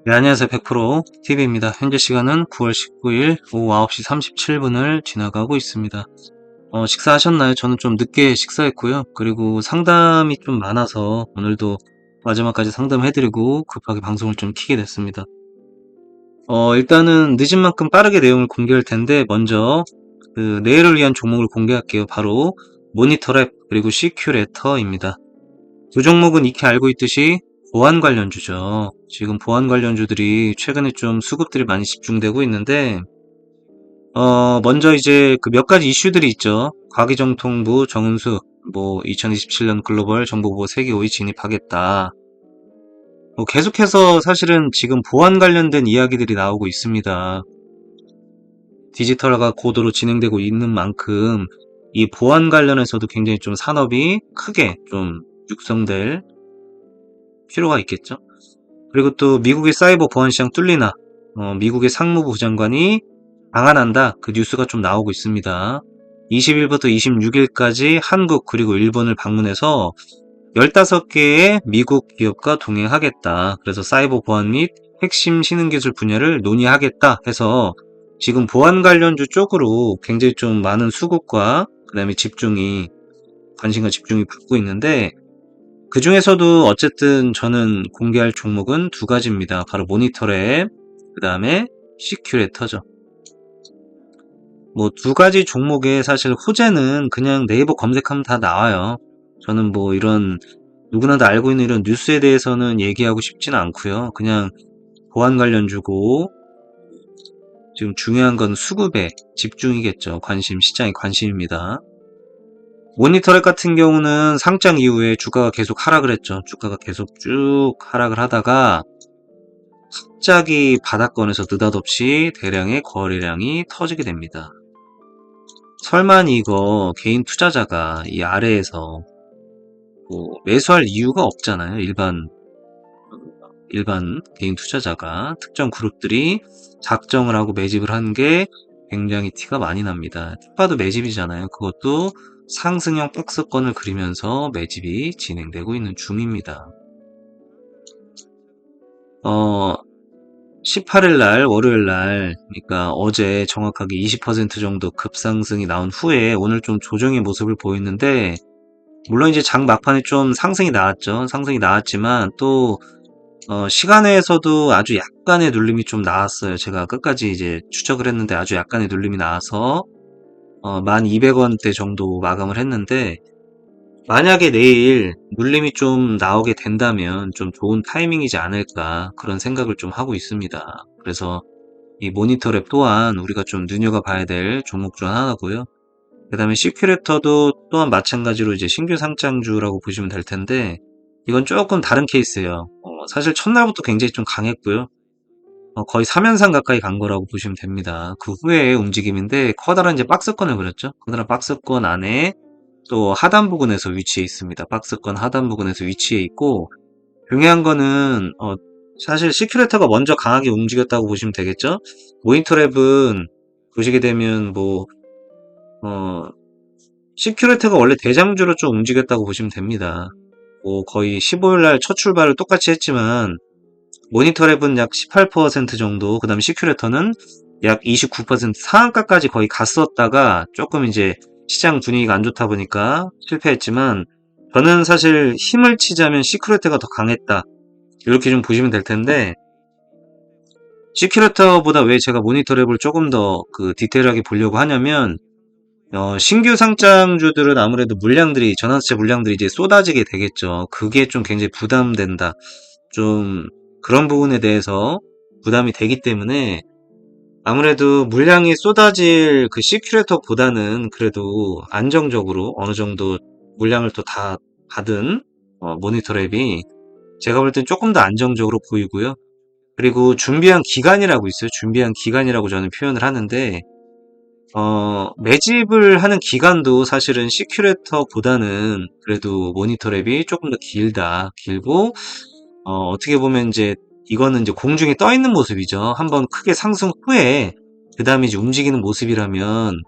네, 안녕하세요. 100% TV입니다. 현재 시간은 9월 19일 오후 9시 37분을 지나가고 있습니다. 식사하셨나요? 저는 좀 늦게 식사했고요. 그리고 상담이 좀 많아서 오늘도 마지막까지 상담해드리고 급하게 방송을 좀 켜게 됐습니다. 일단은 늦은 만큼 빠르게 내용을 공개할 텐데 먼저 내일을 위한 종목을 공개할게요. 바로 모니터랩 그리고 CQ레터입니다. 두 종목은 익히 알고 있듯이 보안 관련주죠. 지금 보안 관련주들이 최근에 좀 수급들이 많이 집중되고 있는데, 먼저 이제 그 몇 가지 이슈들이 있죠. 과기정통부 정은수, 2027년 글로벌 정보보호 세계 5위 진입하겠다. 계속해서 사실은 지금 보안 관련된 이야기들이 나오고 있습니다. 디지털화가 고도로 진행되고 있는 만큼 이 보안 관련해서도 굉장히 좀 산업이 크게 좀 육성될 필요가 있겠죠. 그리고 또 미국의 사이버 보안 시장 뚫리나 미국의 상무부 장관이 방한한다 그 뉴스가 좀 나오고 있습니다. 20일부터 26일까지 한국 그리고 일본을 방문해서 15개의 미국 기업과 동행하겠다. 그래서 사이버 보안 및 핵심 신흥기술 분야를 논의하겠다 해서 지금 보안 관련주 쪽으로 굉장히 좀 많은 수급과 그 다음에 관심과 집중이 받고 있는데 그 중에서도 어쨌든 저는 공개할 종목은 두 가지입니다. 바로 모니터랩, 그 다음에 시큐레터죠. 두 가지 종목의 사실 호재는 그냥 네이버 검색하면 다 나와요. 저는 이런 누구나 다 알고 있는 이런 뉴스에 대해서는 얘기하고 싶지는 않고요. 그냥 보안 관련주고 지금 중요한 건 수급에 집중이겠죠. 시장의 관심입니다. 모니터랩 같은 경우는 상장 이후에 주가가 계속 하락을 했죠. 주가가 계속 쭉 하락을 하다가 갑자기 바닥권에서 느닷없이 대량의 거래량이 터지게 됩니다. 설마 이거 개인 투자자가 이 아래에서 매수할 이유가 없잖아요. 일반 개인 투자자가 특정 그룹들이 작정을 하고 매집을 한 게 굉장히 티가 많이 납니다. 딱 봐도 매집이잖아요. 그것도 상승형 박스권을 그리면서 매집이 진행되고 있는 중입니다. 18일 날, 월요일 날, 그러니까 어제 정확하게 20% 정도 급상승이 나온 후에 오늘 좀 조정의 모습을 보였는데, 물론 이제 장 막판에 좀 상승이 나왔죠. 상승이 나왔지만 또 시간에서도 아주 약간의 눌림이 좀 나왔어요. 제가 끝까지 이제 추적을 했는데 아주 약간의 눌림이 나와서 1200원대 정도 마감을 했는데 만약에 내일 눌림이 좀 나오게 된다면 좀 좋은 타이밍이지 않을까 그런 생각을 좀 하고 있습니다. 그래서 이 모니터랩 또한 우리가 좀 눈여겨봐야 될 종목 중 하나고요. 그 다음에 시큐레터도 또한 마찬가지로 이제 신규 상장주라고 보시면 될 텐데 이건 조금 다른 케이스예요. 사실 첫날부터 굉장히 좀 강했고요. 거의 3연상 가까이 간 거라고 보시면 됩니다. 그 후에 움직임인데 커다란 이제 박스권을 그렸죠. 커다란 박스권 안에 또 하단 부근에서 위치해 있습니다. 박스권 하단 부근에서 위치해 있고 중요한 거는 사실 시큐레터가 먼저 강하게 움직였다고 보시면 되겠죠. 모니터랩은 보시게 되면 시큐레터가 원래 대장주로 좀 움직였다고 보시면 됩니다. 거의 15일날 첫 출발을 똑같이 했지만 모니터랩은 약 18% 정도, 그 다음에 시큐레터는 약 29% 상한가까지 거의 갔었다가 조금 이제 시장 분위기가 안 좋다 보니까 실패했지만 저는 사실 힘을 치자면 시큐레터가 더 강했다. 이렇게 좀 보시면 될 텐데 시큐레터보다 왜 제가 모니터랩을 조금 더 디테일하게 보려고 하냐면 신규 상장주들은 아무래도 전환사채 물량들이 이제 쏟아지게 되겠죠. 그게 좀 굉장히 부담된다. 좀 그런 부분에 대해서 부담이 되기 때문에 아무래도 물량이 쏟아질 그 시큐레터보다는 그래도 안정적으로 어느 정도 물량을 또 다 받은 모니터랩이 제가 볼 땐 조금 더 안정적으로 보이고요. 그리고 준비한 기간이라고 있어요. 준비한 기간이라고 저는 표현을 하는데 매집을 하는 기간도 사실은 시큐레터보다는 그래도 모니터랩이 조금 더 길고, 어떻게 보면 이거는 이제 공중에 떠 있는 모습이죠. 한번 크게 상승 후에, 그 다음에 이제 움직이는 모습이라면,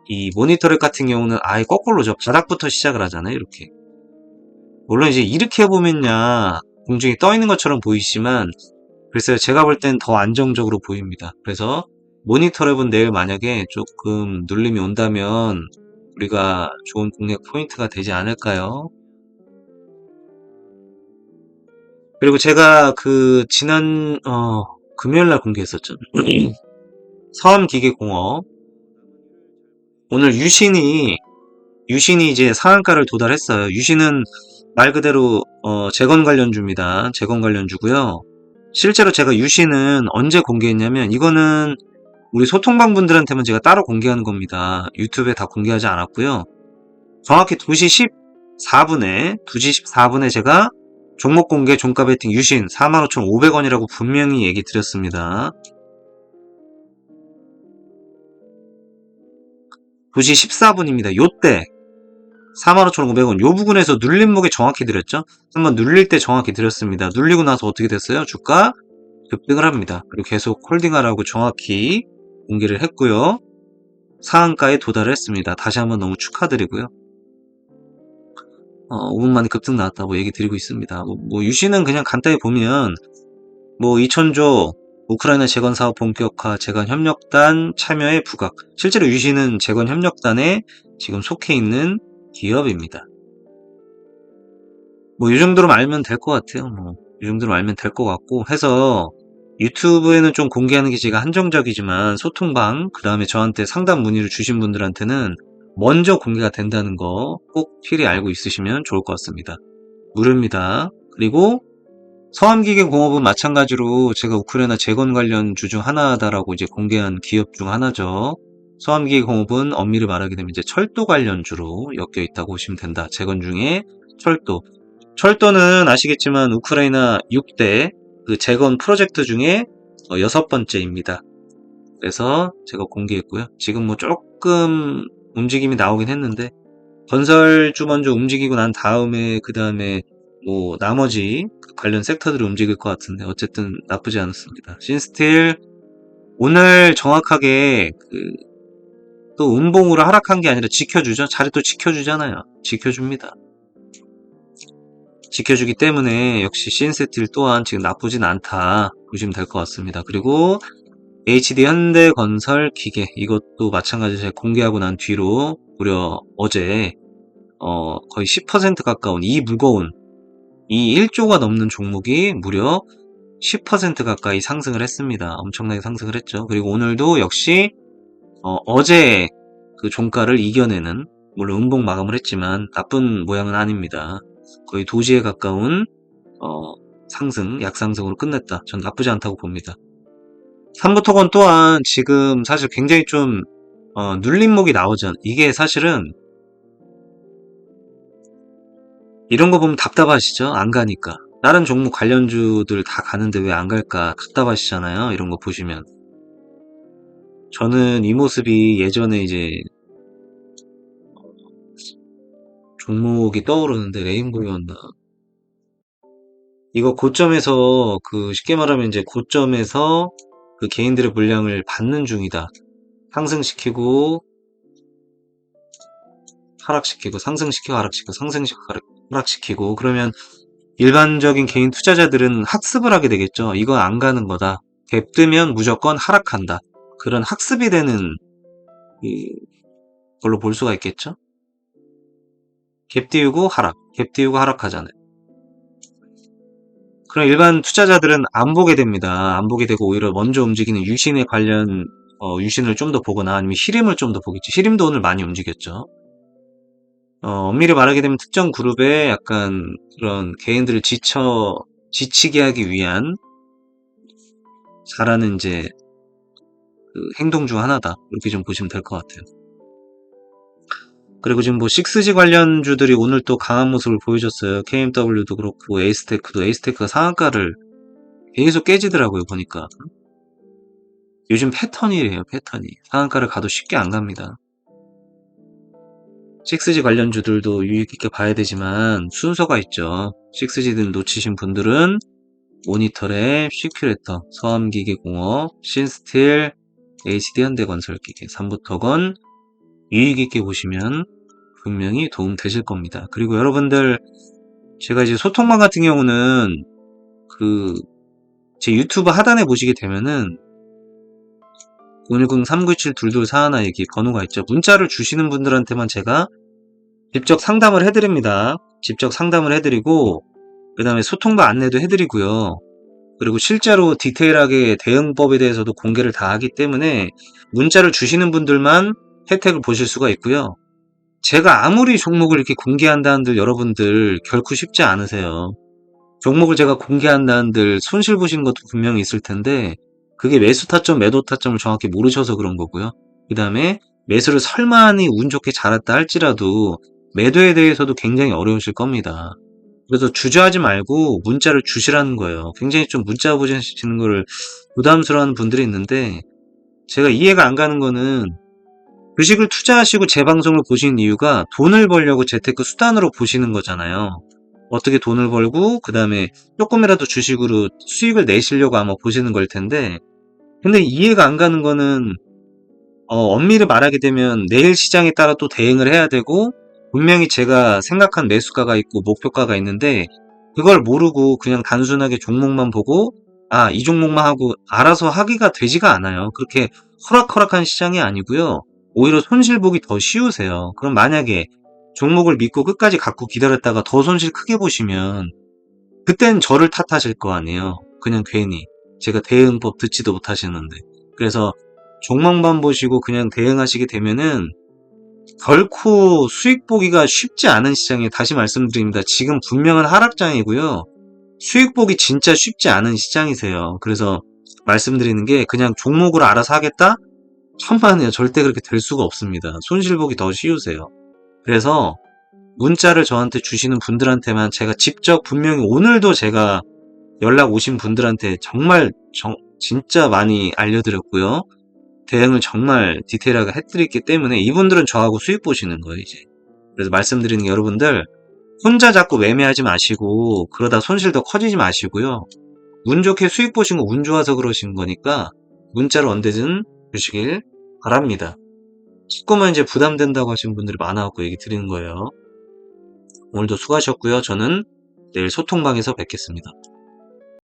이 모니터랩 같은 경우는 아예 거꾸로죠. 바닥부터 시작을 하잖아요. 이렇게. 물론 이제 이렇게 보면야, 공중에 떠 있는 것처럼 보이지만, 글쎄요, 제가 볼 땐 더 안정적으로 보입니다. 그래서 모니터랩은 내일 만약에 조금 눌림이 온다면 우리가 좋은 공략 포인트가 되지 않을까요? 그리고 제가 지난 금요일 날 공개했었죠. 서암기계공업. 오늘 유신이 이제 상한가를 도달했어요. 유신은 말 그대로 재건 관련주입니다. 재건 관련주고요. 실제로 제가 유신은 언제 공개했냐면, 이거는 우리 소통방 분들한테만 제가 따로 공개하는 겁니다. 유튜브에 다 공개하지 않았고요. 정확히 2시 14분에 제가 종목 공개 종가 베팅 유신 45,500원이라고 분명히 얘기 드렸습니다. 2시 14분입니다. 요때 45,500원 요 부근에서 눌림목에 정확히 드렸죠. 한번 눌릴 때 정확히 드렸습니다. 눌리고 나서 어떻게 됐어요? 주가 급등을 합니다. 그리고 계속 홀딩하라고 정확히 공개를 했고요. 상한가에 도달을 했습니다. 다시 한번 너무 축하드리고요. 5분 만에 급등 나왔다고 얘기 드리고 있습니다. 유시는 그냥 간단히 보면 2천조 우크라이나 재건 사업 본격화 재건 협력단 참여의 부각. 실제로 유시는 재건 협력단에 지금 속해 있는 기업입니다. 이 정도로 알면 될 것 같아요. 이 정도로 알면 될 것 같고 해서 유튜브에는 좀 공개하는 게 제가 한정적이지만 소통방, 그 다음에 저한테 상담 문의를 주신 분들한테는 먼저 공개가 된다는 거 꼭 필히 알고 있으시면 좋을 것 같습니다. 무료입니다. 그리고 서암기계공업은 마찬가지로 제가 우크라이나 재건 관련주 중 하나다라고 이제 공개한 기업 중 하나죠. 서암기계공업은 엄밀히 말하게 되면 이제 철도 관련주로 엮여 있다고 보시면 된다. 재건 중에 철도. 철도는 아시겠지만 우크라이나 6대 그 재건 프로젝트 중에 6번째입니다. 그래서 제가 공개했고요. 지금 조금 움직임이 나오긴 했는데 건설주 먼저 움직이고 난 다음에 그 다음에 나머지 관련 섹터들이 움직일 것 같은데 어쨌든 나쁘지 않았습니다. 신스틸 오늘 정확하게 또 음봉으로 하락한 게 아니라 지켜주죠. 자리 또 지켜주잖아요. 지켜줍니다. 지켜주기 때문에 역시 신스틸 또한 지금 나쁘진 않다 보시면 될 것 같습니다. 그리고 HD 현대건설 기계 이것도 마찬가지로 제가 공개하고 난 뒤로 무려 어제 거의 10% 가까운 이 무거운 이 1조가 넘는 종목이 무려 10% 가까이 상승을 했습니다. 엄청나게 상승을 했죠. 그리고 오늘도 역시 어제 그 종가를 이겨내는, 물론 음봉 마감을 했지만 나쁜 모양은 아닙니다. 거의 도지에 가까운 상승, 약상승으로 끝냈다. 전 나쁘지 않다고 봅니다. 삼부토건 또한 지금 사실 굉장히 좀 눌림목이 나오죠. 이게 사실은 이런 거 보면 답답하시죠? 안 가니까. 다른 종목 관련주들 다 가는데 왜 안 갈까 답답하시잖아요. 이런 거 보시면. 저는 이 모습이 예전에 이제 종목이 떠오르는데 레인보우였나? 이거 고점에서 쉽게 말하면 이제 고점에서 그 개인들의 물량을 받는 중이다. 상승시키고 하락시키고 상승시키고 하락시키고 상승시키고 하락시키고 그러면 일반적인 개인 투자자들은 학습을 하게 되겠죠. 이거 안 가는 거다. 갭 뜨면 무조건 하락한다. 그런 학습이 되는 걸로 볼 수가 있겠죠. 갭 띄우고 하락, 갭 띄우고 하락하잖아요. 그럼 일반 투자자들은 안 보게 됩니다. 안 보게 되고 오히려 먼저 움직이는 유신에 관련 유신을 좀 더 보거나 아니면 히림을 좀 더 보겠지. 히림도 오늘 많이 움직였죠. 엄밀히 말하게 되면 특정 그룹의 약간 그런 개인들을 지치게 하기 위한 잘하는 이제 행동 중 하나다. 이렇게 좀 보시면 될 것 같아요. 그리고 지금 6G 관련주들이 오늘 또 강한 모습을 보여줬어요. KMW도 그렇고 에이스테크가 상한가를 계속 깨지더라고요. 보니까 요즘 패턴이래요. 패턴이 상한가를 가도 쉽게 안 갑니다. 6G 관련주들도 유익 있게 봐야 되지만 순서가 있죠. 6G들 놓치신 분들은 모니터랩, 시큐레터, 서암기계공업, 신스틸, HD 현대건설기계, 삼부토건 유익 있게 보시면 분명히 도움 되실 겁니다. 그리고 여러분들 제가 이제 소통망 같은 경우는 제 유튜브 하단에 보시게 되면은 010-397-2241 여기 번호가 있죠. 문자를 주시는 분들한테만 제가 직접 상담을 해드립니다. 직접 상담을 해드리고 그 다음에 소통과 안내도 해드리고요. 그리고 실제로 디테일하게 대응법에 대해서도 공개를 다 하기 때문에 문자를 주시는 분들만 혜택을 보실 수가 있고요. 제가 아무리 종목을 이렇게 공개한다 한들 여러분들 결코 쉽지 않으세요. 종목을 제가 공개한다 한들 손실 보시는 것도 분명히 있을 텐데 그게 매수 타점, 매도 타점을 정확히 모르셔서 그런 거고요. 그 다음에 매수를 설마니 운 좋게 잘했다 할지라도 매도에 대해서도 굉장히 어려우실 겁니다. 그래서 주저하지 말고 문자를 주시라는 거예요. 굉장히 좀 문자 보시는 거를 부담스러워하는 분들이 있는데 제가 이해가 안 가는 거는 주식을 투자하시고 제 방송을 보시는 이유가 돈을 벌려고 재테크 수단으로 보시는 거잖아요. 어떻게 돈을 벌고 그 다음에 조금이라도 주식으로 수익을 내시려고 아마 보시는 걸 텐데 근데 이해가 안 가는 거는 엄밀히 말하게 되면 내일 시장에 따라 또 대응을 해야 되고 분명히 제가 생각한 매수가가 있고 목표가가 있는데 그걸 모르고 그냥 단순하게 종목만 보고 이 종목만 하고 알아서 하기가 되지가 않아요. 그렇게 호락호락한 시장이 아니고요. 오히려 손실 보기 더 쉬우세요. 그럼 만약에 종목을 믿고 끝까지 갖고 기다렸다가 더 손실 크게 보시면 그땐 저를 탓하실 거 아니에요. 그냥 괜히 제가 대응법 듣지도 못하시는데. 그래서 종목만 보시고 그냥 대응하시게 되면은 결코 수익 보기가 쉽지 않은 시장에 다시 말씀드립니다. 지금 분명한 하락장이고요. 수익 보기 진짜 쉽지 않은 시장이세요. 그래서 말씀드리는 게 그냥 종목으로 알아서 하겠다? 천만에요. 절대 그렇게 될 수가 없습니다. 손실 보기 더 쉬우세요. 그래서 문자를 저한테 주시는 분들한테만 제가 직접 분명히 오늘도 제가 연락 오신 분들한테 정말 진짜 많이 알려드렸고요. 대응을 정말 디테일하게 해드렸기 때문에 이분들은 저하고 수익 보시는 거예요, 이제. 그래서 말씀드리는 게 여러분들 혼자 자꾸 매매하지 마시고 그러다 손실 더 커지지 마시고요. 운 좋게 수익 보신 거 운 좋아서 그러신 거니까 문자를 언제든 주시길 바랍니다. 자꾸만 이제 부담된다고 하시는 분들이 많아갖고 얘기 드리는 거예요. 오늘도 수고하셨고요. 저는 내일 소통방에서 뵙겠습니다.